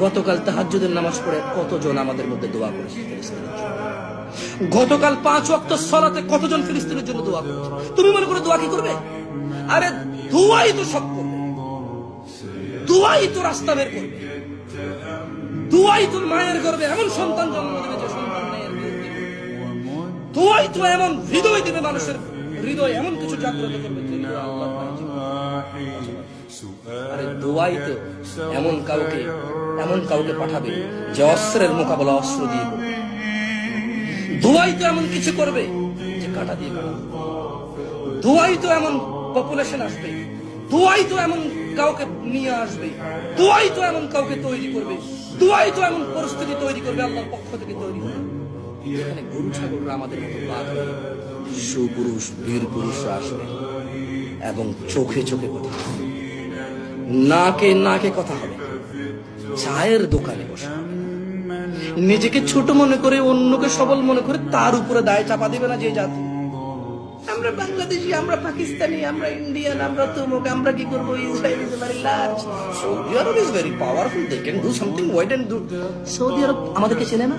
গতকাল তাহাজ্জুদের নামাজ পড়ে কতজন আমাদের মধ্যে দোয়া করেছে ফিলিস্তিনের জন্য? গতকাল 5 ওয়াক্ত সালাতে কতজন ফিলিস্তিনের জন্য দোয়া করেছে? তুমি মনে করে দোয়া কি করবে? আরে দোয়াই তো সব করবে, দোয়াই তো রাস্তা বের করবে, দোয়াই তো মায়ের গর্ভে এমন সন্তান জন্ম দেবে যে সন্তান মায়ের বিরুদ্ধে, দোয়াই তো এমন হৃদয় দিবে, মানুষের হৃদয় এমন কিছু জাগ্রত করবে যে আল্লাহ পায় জীবন। আরে দোয়াই তো এমন কাউকে পাঠাবে যে অস্ত্রের মোকাবেলা অস্ত্র দিয়ে করবে, দোয়াই তো এমন কিছু করবে যে কাঁটা দিয়ে কাটাবে, দোয়াই তো এমন পপুলেশন আসবে, দোয়াই তো এমন কাউকে নিয়ে আসবে, দোয়াই তো এমন কাউকে তৈরি করবে, দোয়াই তো এমন পরিস্থিতি তৈরি করবে আল্লাহর পক্ষ থেকে তৈরি হবে, যেখানে গরু ছাগলরা আমাদের মতো বাঘ হয়ে সুপুরুষ বীর পুরুষরা আসবে এবং চোখে চোখে কথা হবে, নাকে নাকে কথা হবে, চায়ের দোকানে বসে নিজেকে ছোট মনে করে অন্যকে সবল মনে করে তার উপরে দায় চাপা দিবে না যে জাতি। আমরা বাংলাদেশি, আমরা পাকিস্তানি, আমরা ইন্ডিয়ান, আমরা তুমুক, আমরা কি করবো? Israel is very large, Saudi Arab is very powerful, they can do something, why don't do. Saudi Arab আমাদেরকে চেনে না।